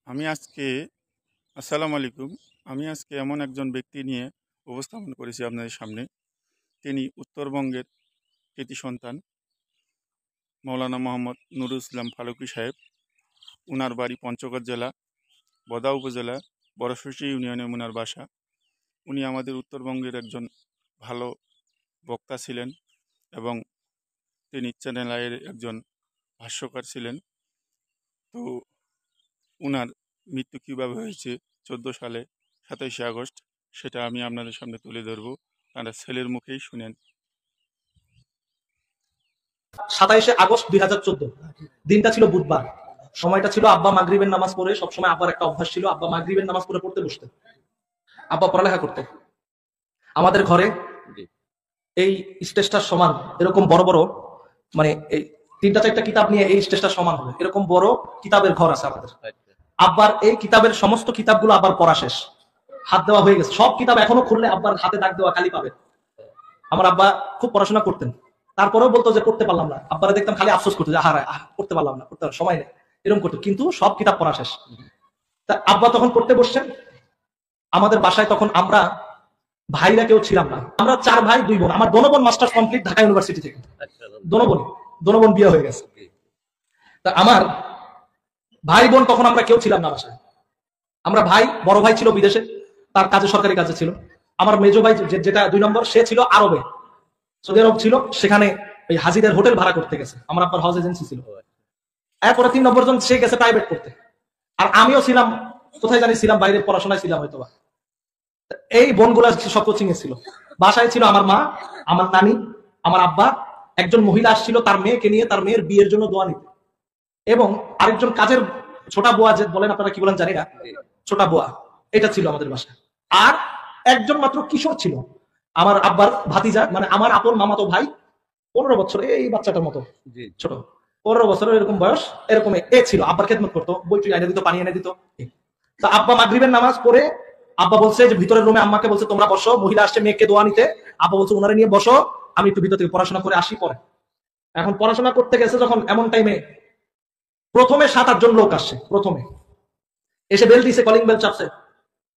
আমি আজকে আসসালামু আলাইকুম। আমি আজকে এমন একজন ব্যক্তি নিয়ে উপস্থাপন করেছি আপনাদের সামনে। তিনি উত্তরবঙ্গের কৃতি সন্তান মৌলানা মোহাম্মদ নুরুল ইসলাম ফারুকী সাহেব। উনার বাড়ি পঞ্চগড় জেলা বদা উপজেলা বড়শশী ইউনিয়নে উনার বাসা। উনি আমাদের উত্তরবঙ্গের একজন ভালো বক্তা ছিলেন এবং তিনি চ্যানেল আইয়ের একজন ভাষ্যকার ছিলেন। তো উনার মৃত্যু কীভাবে হয়েছে 14 সালে 27শে আগস্ট, সেটা আমি আপনাদের সামনে তুলে ধরবো। তারা ছেলের মুখেই শুনেন। 27শে আগস্ট 2014 দিনটা ছিল বুধবার। সময়টা ছিল আব্বা মাগরিবের নামাজ পড়ে, সবসময় আব্বার একটা অভ্যাস ছিল, আব্বা মাগরিবের নামাজ পড়ে পড়তে বসতেন। আব্বা পড়ালেখা করতেন। আমাদের ঘরে এই স্টেজটার সমান এরকম বড় বড়, মানে এই 3-4টা কিতাব নিয়ে এই স্টেজটা সমান হবে এরকম বড় কিতাবের ঘর আছে আমাদের। আব্বার এই কিতাবের সমস্ত কিতাবগুলো আবার পড়া শেষ, হাত দেওয়া হয়ে গেছে। সব কিতাব এখনো খুললে আব্বার হাতে দাগ দেওয়া খালি পাবে। আমার আব্বা খুব পড়াশোনা করতেন, তারপরেও বলতো যে পড়তে পারলাম না। আব্বারা দেখতাম খালি আফসোস করতো যে পড়তে পারলাম না, পড়তে সময় নেই, এরকম করতো। কিন্তু সব কিতাব পড়া শেষ। তা আব্বা তখন পড়তে বসছেন। আমাদের বাসায় তখন আমরা ভাইরা কেউ ছিলাম না, আমরা 4 ভাই 2 বোন। আমার দোনো বোন মাস্টার্স কমপ্লিট ঢাকা ইউনিভার্সিটি থেকে, দোনো বোন বিয়ে হয়ে গেছে। তা আমার ভাই বোন তখন আমরা কেউ ছিলাম না বাসায়। আমরা ভাই, বড় ভাই ছিল বিদেশে, তার কাজে সরকারি কাজে ছিল। আমার মেজো ভাই যেটা 2 নম্বর, সে ছিল আরবে, সৌদি আরব ছিল, সেখানে ওই হাজিদের হোটেল ভাড়া করতে গেছে। আমার আব্বার হাউস এজেন্সি ছিল। এরপরে 3 নম্বর জন সে গেছে প্রাইভেট করতে, আর আমিও ছিলাম কোথায় জানি, ছিলাম বাইরে পড়াশোনায় ছিলাম হয়তো। এই বোনগুলা সব কোচিং এ ছিল। বাসায় ছিল আমার মা, আমার নানি, আমার আব্বা। একজন মহিলা আসছিল তার মেয়েকে নিয়ে, তার মেয়ের বিয়ের জন্য দোয়া নিতে, এবং আরেকজন কাজের ছোটা বুয়া, যে বলেন আপনারা কি বলেন জানি না, ছোটা বুয়া, এটা ছিল আমাদের বাসায়। আর একজন মাত্র কিশোর ছিল, আমার আব্বার ভাতিজা, মানে আমার আপন মামাতো ভাই, 15 বছর, এই বাচ্চাটার মতো ছোট, 15 বছরের এরকম বয়স, এরকম এ ছিল। আব্বার খেদমত করতো, বই টুই এনে দিত, পানি এনে দিত। তা আব্বা মাগরিবের নামাজ পড়ে আব্বা বলছে যে ভিতরের রুমে আম্মাকে বলছে তোমরা বসো, মহিলা আসছে মেয়েকে দোয়া নিতে। আব্বা বলছে ওনারে নিয়ে বসো, আমি একটু ভিতর থেকে পড়াশোনা করে আসি পরে। এখন পড়াশোনা করতে গেছে যখন, এমন টাইমে প্রথমে 7-8 জন লোক আসছে। প্রথমে এসে বেল দিছে, কলিং বেল চাপছে,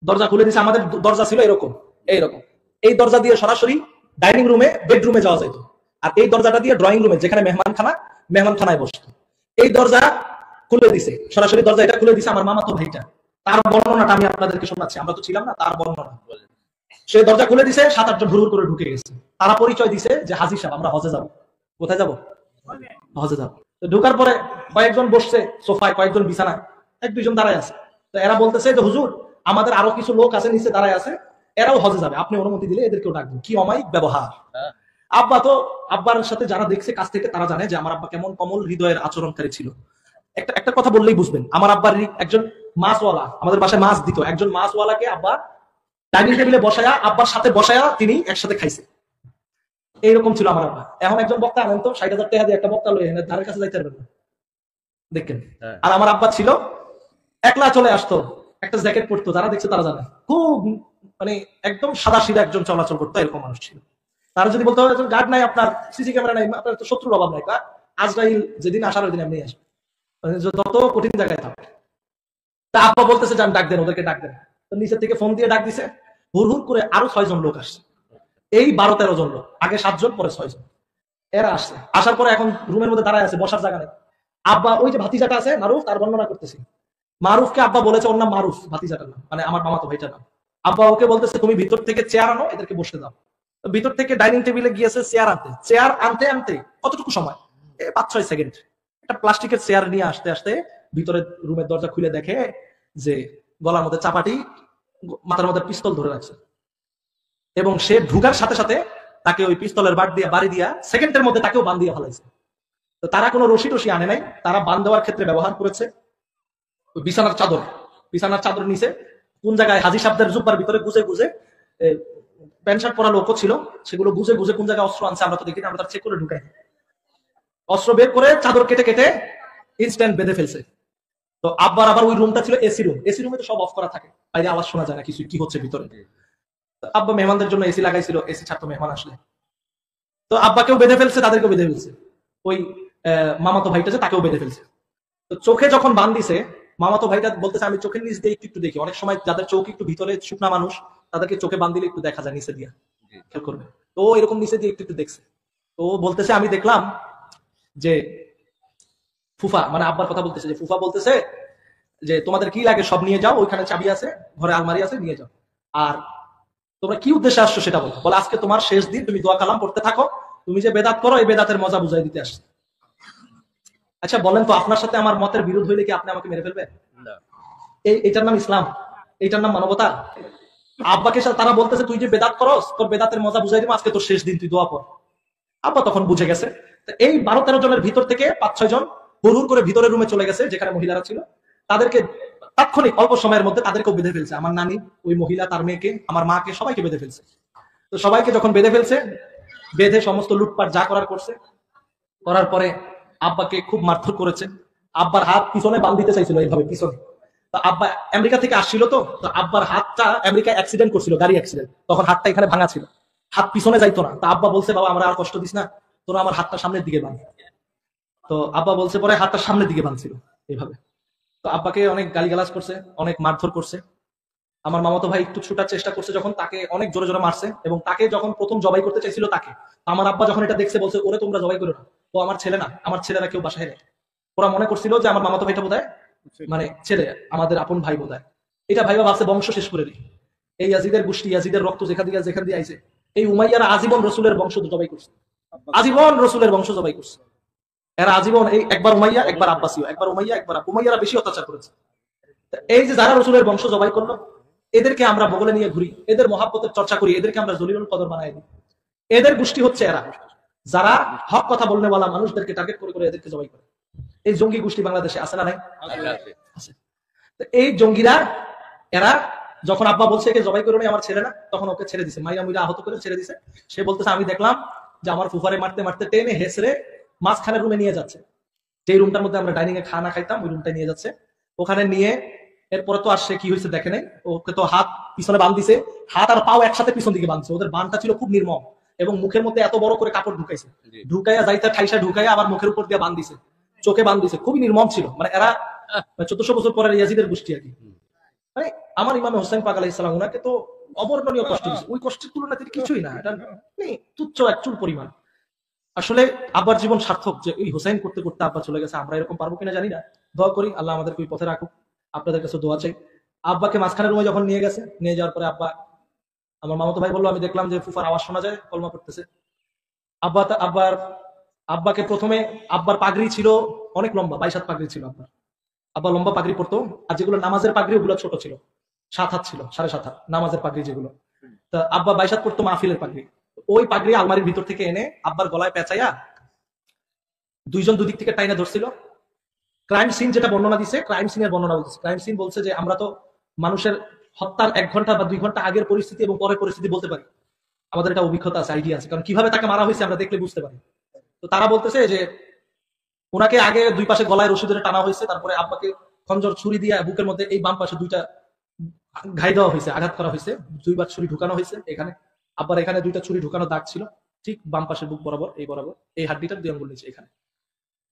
দরজা খুলে দিছে। আমাদের দরজা ছিল এরকম, এইরকম। এই দরজা দিয়ে সরাসরি ডাইনিং রুমে, বেডরুমে যাওয়া যেত, আর এই দরজাটা দিয়ে ড্রয়িং রুমে, যেখানে মেহমানখানায় বসতো। এই দরজা খুলে দিছে, সরাসরি দরজা এটা খুলে দিছে আমার মামাতো ভাইটা। তার বর্ণনাটা আমি আপনাদেরকে শোনাচ্ছি, আমরা তো ছিলাম না, তার বর্ণনা। সে দরজা খুলে দিছে, 7-8 জন হুড় করে ঢুকে গেছে। তারা পরিচয় দিছে যে হাজী সাহেব, আমরা হজে যাব। কোথায় যাব? হজে যাব। ঢোকার পরে কয়েকজন বসছে সোফায়, কয়েকজন বিছানায়, 1-2 জন দাঁড়ায় আছে। তো এরা বলতেছে যে হুজুর, আমাদের আরো কিছু লোক আছে নিচে দাঁড়ায় আছে, এরাও হজে যাবে, আপনি অনুমতি দিলে এদেরকেও ডাকবেন। কি অমায়িক ব্যবহার! আব্বা তো, আব্বার সাথে যারা দেখছে কাছ থেকে তারা জানে যে আমার আব্বা কেমন কমল হৃদয়ের আচরণকারী ছিল। একটা কথা বললেই বুঝবেন। আমার আব্বার একজন মাছওয়ালা, আমাদের বাসায় মাছ দিত, একজন মাছওয়ালাকে আব্বা ডাইনিং টেবিলে বসায়া, আব্বার সাথে বসায়া তিনি একসাথে খাইছে। এইরকম ছিল আমার আব্বা। এখন একজন বক্তা আনেন তো, 60,000 টাকা দিয়ে একটা বক্তা লই এনে ধারের কাছে যাইতে পারবেন না, দেখেন। আর আমার আব্বা ছিল একলা চলে আসতো, একটা জ্যাকেট পরতো, যারা দেখছে তারা জানে। খুব মানে একদম সাদা সিধা একজন চলাচল করতো, এরকম মানুষ ছিল। তারা যদি বলতে হবে গার্ড নাই আপনার, সিসি ক্যামেরা নাই, আপনার তো শত্রুর অভাব নাই, আজরাইল যেদিন আসার ওই দিন এমনি আসবে, যত কঠিন জায়গায় থাকে। তা আব্বা বলতেছে যান ডাক দেন, ওদেরকে ডাক দেন। তো নিচের থেকে ফোন দিয়ে ডাক দিছে, হুড় হুড় করে আরো 6 জন লোক আসছে। এই 12-13 জন লোক, আগে 7 জন পরে 6 জন। এরা আসছে, আসার পরে এখন রুমের মধ্যে দাঁড়ায় আছে, বসার জায়গা নেই। আব্বা ওই যে ভাতিজাটা আছে মারুফ, তার বর্ণনা করতেছি। মারুফকে আব্বা বলেছে, ওর নাম মারুফ, ভাতিজাটার নাম, মানে আমার মামাতো ভাইটার নাম। আব্বা ওকে বলতেছে তুমি ভিতর থেকে চেয়ার আনো, এদেরকে বসতে দাও। ভিতর থেকে ডাইনিং টেবিলে গিয়েছে চেয়ার আনতে। চেয়ার আনতে আনতে কতটুকু সময়, 5-6 সেকেন্ড। একটা প্লাস্টিকের চেয়ার নিয়ে আসতে আসতে ভিতরে রুমের দরজা খুলে দেখে যে গলার মধ্যে চাপাটি, মাথার মধ্যে পিস্তল ধরে রাখছে, এবং সে ঢুকার সাথে সাথে তাকে ওই পিস্তলের বাট দিয়ে বাড়ি দিয়া সেকেন্ডের মধ্যে তাকেও বান দিয়ে ফেলাইছে। তো তারা কোনো রশি টসি আনে নাই, তারা বান দেওয়ার ক্ষেত্রে ব্যবহার করেছে ওই বিছানার চাদর। বিছানার চাদর নিচে কোন জায়গায় হাজী সাহেবদের জুব্বার ভিতরে গুজে গুজে, প্যান্ট শার্ট পরা লোকও ছিল, সেগুলো গুজে গুজে কোন জায়গায় অস্ত্র আনছে আমরা তো দেখিনি, আমরা তার চেক করে ঢুকাই। অস্ত্র বের করে চাদর কেটে কেটে ইনস্ট্যান্ট বেঁধে ফেলছে। তো আব্বার আবার ওই রুমটা ছিল এসি রুম, এসি রুমে তো সব অফ করা থাকে, বাইরে আওয়াজ শোনা যায় না কিছু, কি হচ্ছে ভিতরে। আব্বা মেহমানদের জন্য এসি লাগাইছিল, এসি ছাড়তো মেহমান আসলে। তো আব্বাকেও বেঁধে ফেলছে, তাদেরকেও বেঁধে ফেলছে, ওই মামাতো ভাইটা যে তাকেও বেঁধে ফেলছে। তো চোখে যখন বান দিছে, মামাতো ভাইটা বলতেছে আমি চোখের নিচ দিয়ে একটু একটু দেখি, অনেক সময় যাদের চোখ একটু ভিতরে শুকনা মানুষ তাদেরকে চোখে বান দিলে একটু দেখা যায় নিচে দিয়া, খেয়াল করবে। তো ও এরকম নিচে দিয়ে একটু একটু দেখছে। তো ও বলতেছে আমি দেখলাম যে ফুফা, মানে আব্বার কথা বলতেছে, যে ফুফা বলতেছে যে তোমাদের কি লাগে সব নিয়ে যাও, ওইখানে চাবি আছে, ঘরে আলমারি আছে, নিয়ে যাও। আর তোমরা কি উদ্দেশ্যে আসছো সেটা বলো। বলে আজকে তোমার শেষ দিন, তুমি দোয়া কালাম পড়তে থাকো, তুমি যে বেদাত করো এই বেদাতের মজা বুঝাই দিতে আসছে। আচ্ছা বলেন তো, আপনার সাথে আমার মতের বিরোধ হইলে কি আপনি আমাকে মেরে ফেলবেন? এটার নাম ইসলাম? এটার নাম মানবতা? আব্বাকে তারা বলতেছে তুই যে বেদাত করস, তোর বেদাতের মজা বুঝাই দিব, আজকে তোর শেষ দিন, তুই দোয়া পড়। আব্বা তখন বুঝে গেছে। এই 12-13 জনের ভিতর থেকে 5-6 জন হুড় করে ভিতরের রুমে চলে গেছে যেখানে মহিলারা ছিল। তাদেরকে তাৎক্ষণিক অল্প সময়ের মধ্যে তাদেরকেও বেঁধে ফেলছে, আমার নানি, ওই মহিলা, তার মেয়েকে, আমার মাকে, সবাইকে বেঁধে ফেলছে। তো সবাইকে যখন বেঁধে ফেলছে, বেঁধে সমস্ত লুটপাট যা করার করছে, করার পরে আব্বাকে খুব মারধর করেছে। আব্বার হাত পিছনে বাঁধ দিতে চাইছিল এইভাবে পিছনে। তো আব্বা আমেরিকা থেকে আসছিল, তো আব্বার হাতটা আমেরিকায় অ্যাক্সিডেন্ট করছিল, গাড়ি অ্যাক্সিডেন্ট, তখন হাতটা এখানে ভাঙা ছিল, হাত পিছনে যাইতো না। তা আব্বা বলছে বাবা আমরা আর কষ্ট দিস না, তোরা আমার হাতটা সামনের দিকে বাঁধ। তো আব্বা বলছে পরে হাতটা সামনের দিকে বাঁধছিল এইভাবে। তো আব্বাকে অনেক গালিগালাজ করছে, অনেক মারধর করছে। আমার মামাতো ভাই একটু ছুটার চেষ্টা করছে, যখন তাকে অনেক জোরে জোরে মারছে, এবং তাকে যখন প্রথম জবাই করতে চাইছিল তাকে, আমার আব্বা যখন এটা দেখছে বলছে ওরে তোমরা জবাই করো না, ও আমার ছেলে না, আমার ছেলেরা কেউ বাসায় নেই। ওরা মনে করছিল যে আমার মামাতো ভাইটা বোধহয় মানে ছেলে, আমাদের আপন ভাই বোধহয়। এটা ভাইবা ভাবছে বংশ শেষ করে দিই, এই ইয়াজিদের গোষ্ঠী, ইয়াজিদের রক্ত যেখান দিয়ে আইছে, এই উমাইয়ারা আজীবন রসুলের বংশ জবাই করছে, আজীবন রসুলের বংশ জবাই করছে। এরা আজীবন এই একবার উমাইয়া একবার আব্বাসীয়, একবার উমাইয়া একবার উমাইয়ারা বেশি অত্যাচার করেছে। এই যে যারা রসুলের বংশ জবাই করলো, এদেরকে আমরা বগলে নিয়ে ঘুরি, এদের মহাব্বতের চর্চা করি, এদেরকে আমরা জলিলুল কদর বানাই দিই। এদের গোষ্ঠী হচ্ছে এরা, যারা হক কথা বলনেওয়ালা মানুষদেরকে টার্গেট করে করে এদেরকে জবাই করে। এই জঙ্গি গোষ্ঠী বাংলাদেশে আছে না নাই? আছে। এই জঙ্গিরা, এরা যখন আব্বা বলছে একে জবাই করে আমার ছেলে না, তখন ওকে ছেড়ে দিছে, মাইয়া মুইরা আহত করে ছেড়ে দিছে। সে বলতেছে আমি দেখলাম যে আমার ফুফারে মারতে মারতে টেনে হেসরে মাঝখানের রুমে নিয়ে যাচ্ছে, যে রুমটার মধ্যে আমরা ডাইনিং এ খানা খাইতাম, ওই রুমটায় নিয়ে যাচ্ছে। ওখানে নিয়ে এরপরে তো আর সে কি হয়েছে দেখে নাই, ওকে তো হাত পিছনে বাঁধ দিছে, হাত আর পাও একসাথে পিছন দিকে বাঁধছে। ওদের বানটা ছিল খুব নির্মম, এবং মুখের মধ্যে এত বড় করে কাপড় ঢুকাইছে, ঢুকাইয়া যাইতে ঠাইসা ঢুকাইয়া আবার মুখের উপর দিয়ে বাঁধ দিছে, চোখে বাঁধ দিছে, খুবই নির্মম ছিল। মানে এরা 1400 বছর পরের ইয়াজিদের গোষ্ঠী আর কি। মানে আমার ইমাম হোসেন পাক আলাইহিস সালাম, ওনাকে তো অবর্ণনীয় কষ্ট দিয়েছে, ওই কষ্টের তুলনাতে কিছুই না, এটা তুচ্ছ এক চুল পরিমাণ। আসলে আব্বার জীবন সার্থক, যে এই হোসেন করতে করতে আব্বা চলে গেছে। আমরা এরকম পারবো কিনা জানি না, দোয়া করি আল্লাহ আমাদেরকে ওই পথে রাখুক, আপনাদের কাছে দোয়া চাই। আব্বাকে মাঝখানের রুমে যখন নিয়ে গেছে, নিয়ে যাওয়ার পরে আব্বা, আমার মামাতো ভাই বললো আমি দেখলাম যে ফুফার আওয়াজ শোনা যায়, কলমা পড়তেছে। আব্বাকে প্রথমে, আব্বার পাগড়ি ছিল অনেক লম্বা, 22 হাত পাগড়ি ছিল আব্বার। আব্বা লম্বা পাগড়ি পরতো, আর যেগুলো নামাজের পাগড়ি ওগুলো ছোট ছিল, 7 হাত ছিল, 7.5 হাত নামাজের পাগড়ি যেগুলো। তা আব্বা 22 হাত পরতো মাহফিলের পাগড়ি। ওই পাগড়ি আলমারির ভিতর থেকে এনে আব্বার গলায় পেঁচাইয়া দুইজন দুদিক থেকে টাইনা ধরছিল। ক্রাইম সিন যেটা বর্ণনা দিছে, ক্রাইম সিনের বর্ণনা বলছে। ক্রাইম সিন বলছে যে আমরা তো মানুষের হত্যার 1 ঘন্টা বা 2 ঘন্টা আগের পরিস্থিতি এবং পরের পরিস্থিতি বলতে পারি, আমাদের এটা অভিজ্ঞতা আছে, আইডিয়া আছে, কারণ কিভাবে তাকে মারা হয়েছে আমরা দেখলে বুঝতে পারি। তো তারা বলতেছে যে ওনাকে আগে 2 পাশে গলায় রশি ধরে টানা হয়েছে, তারপরে আব্বাকে খঞ্জর ছুরি দিয়ে বুকের মধ্যে এই বাম পাশে 2টা ঘাই দেওয়া হয়েছে, আঘাত করা হয়েছে, 2বার ছুরি ঢুকানো হয়েছে এখানে। আব্বার এখানে 2টা ছুরি ঢুকানো দাগ ছিল, ঠিক বাম পাশের বুক বরাবর, এই বরাবর, এই হাড্ডিটার 2 আঙ্গুল নিচে এখানে।